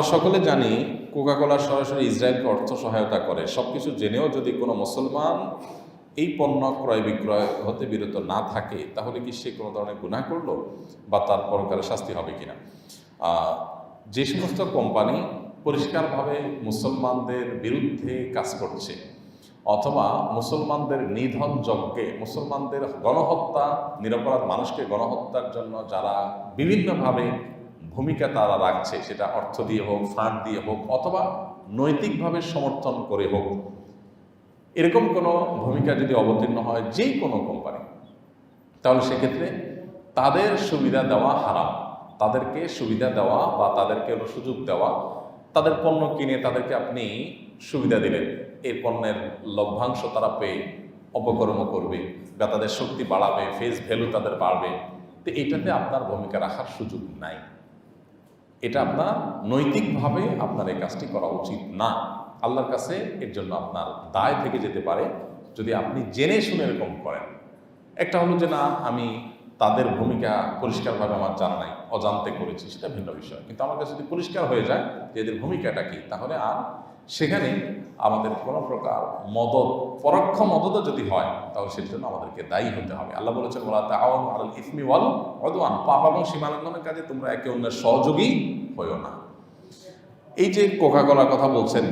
আমরা সকলে জানি কোকাকোলা সরাসরি ইসরায়েলকে অর্থ সহায়তা করে। সব কিছু জেনেও যদি কোনো মুসলমান এই পণ্য ক্রয় বিক্রয় হতে বিরত না থাকে, তাহলে কি সে কোনো ধরনের গুনাহ করলো, বা তার পরকালে শাস্তি হবে কিনা? যে সমস্ত কোম্পানি পরিষ্কারভাবে মুসলমানদের বিরুদ্ধে কাজ করছে, অথবা মুসলমানদের নিধন যজ্ঞে, মুসলমানদের গণহত্যা, নিরপরাধ মানুষকে গণহত্যার জন্য যারা বিভিন্নভাবে ভূমিকা তারা রাখছে, সেটা অর্থ দিয়ে হোক, ফান্ড দিয়ে হোক, অথবা নৈতিকভাবে সমর্থন করে হোক, এরকম কোনো ভূমিকা যদি অবতীর্ণ হয় যে কোনো কোম্পানি, তাহলে সেক্ষেত্রে তাদের সুবিধা দেওয়া হারাম। তাদেরকে সুবিধা দেওয়া বা তাদেরকে সুযোগ দেওয়া, তাদের পণ্য কিনে তাদেরকে আপনি সুবিধা দিলেন, এই পণ্যের লভ্যাংশ তারা পেয়ে অপকর্ম করবে বা তাদের শক্তি বাড়াবে, ফেস ভ্যালু তাদের বাড়বে, তো এটাতে আপনার ভূমিকা রাখার সুযোগ নাই। এটা আপনার নৈতিকভাবে আপনার এই কাজটি করা উচিত না। আল্লাহর কাছে এর জন্য আপনার দায় থেকে যেতে পারে যদি আপনি জেনে শুনে এরকম করেন। একটা হলো যে না, আমি তাদের ভূমিকা পরিষ্কারভাবে আমার জানা নাই, অজান্তে করেছি, সেটা ভিন্ন বিষয়। কিন্তু আমার কাছে যদি পরিষ্কার হয়ে যায় যে এদের ভূমিকাটা কি, তাহলে আর সেখানে আমাদের কোনো প্রকার মদদ, পরোক্ষ মদতও যদি হয়, তাহলে সেটার জন্য আমাদেরকে দায়ী হতে হবে। আল্লাহ বলেছেন, ওয়ালা তাআওয়ানু আলাল ইসমি ওয়াল উদওয়ান, পাপ এবং সীমালঙ্ঘনের কাজে তোমরা একে অন্যের সহযোগী হইও না। এই যে কোকাকোলার কথা বলছেন,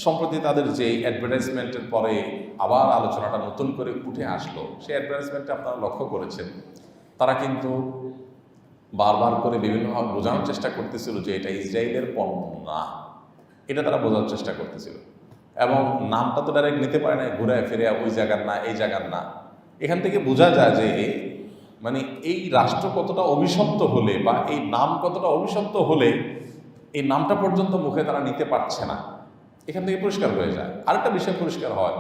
সম্প্রতি তাদের যে অ্যাডভার্টাইজমেন্টের পরে আবার আলোচনাটা নতুন করে উঠে আসলো, সেই অ্যাডভার্টাইজমেন্টে আপনারা লক্ষ্য করেছেন তারা কিন্তু বারবার করে বিভিন্নভাবে বোঝানোর চেষ্টা করতেছিল যে এটা ইসরায়েলের পণ্য না, এটা তারা বোঝার চেষ্টা করতেছিল। এবং নামটা তো ডাইরেক্ট নিতে পারে না, ঘুরে ফিরে ওই জায়গার না, এই জায়গার না। এখান থেকে বোঝা যায় যে মানে এই রাষ্ট্র কতটা অভিশপ্ত হলে, বা এই নাম কতটা অভিশপ্ত হলে এই নামটা পর্যন্ত মুখে তারা নিতে পারছে না। এখান থেকে পরিষ্কার হয়ে যায়। আরেকটা বিষয় পরিষ্কার হয়,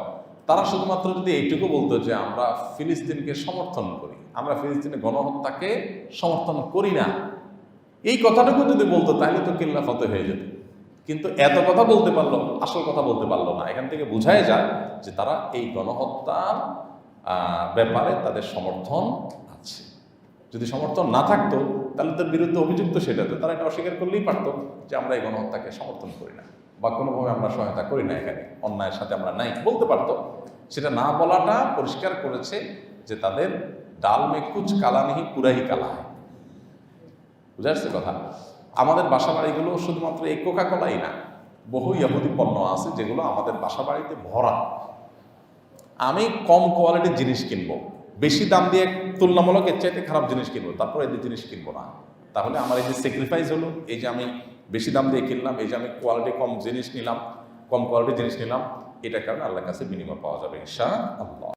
তারা শুধুমাত্র যদি এইটুকু বলতো যে আমরা ফিলিস্তিনকে সমর্থন করি, আমরা ফিলিস্তিনের গণহত্যাকে সমর্থন করি না, এই কথাটুকু যদি বলতো, তাহলে তো কিল্লা ফতে হয়ে যেত। কিন্তু এত কথা বলতে পারলো, আসল কথা বলতে পারলো না। এখান থেকে বোঝাই যায় যে তারা এই গণহত্যার ব্যাপারে তাদের সমর্থন আছে। যদি সমর্থন না থাকতো, তাহলে তার বিরুদ্ধে অভিযুক্ত সেটাতে তারা এটা অস্বীকার করলেই পারতো যে আমরা এই গণহত্যাকে সমর্থন করি না, বা কোনোভাবে আমরা সহায়তা করি না, এখানে অন্যায়ের সাথে আমরা নাই, বলতে পারতো। সেটা না বলাটা পরিষ্কার করেছে যে তাদের ডাল মে কুচ কালা নেই, পুরাই কালা হয়। বুঝা যাচ্ছে কথা? আমাদের বাসা বাড়িগুলো শুধুমাত্র এই কোকাকোলাই না, বহু ইহুদি পণ্য আছে যেগুলো আমাদের বাসা বাড়িতে ভরা। আমি কম কোয়ালিটির জিনিস কিনবো, বেশি দাম দিয়ে তুলনামূলক এর চাইতে খারাপ জিনিস কিনবো, তারপর এই জিনিস কিনবো না। তাহলে আমার এই যে স্যাক্রিফাইস হলো, এই যে আমি বেশি দাম দিয়ে কিনলাম, এই যে আমি কোয়ালিটি কম জিনিস নিলাম, কম কোয়ালিটির জিনিস নিলাম, এটার কারণে আল্লাহর কাছে বিনিময় পাওয়া যাবে ইনশাআল্লাহ।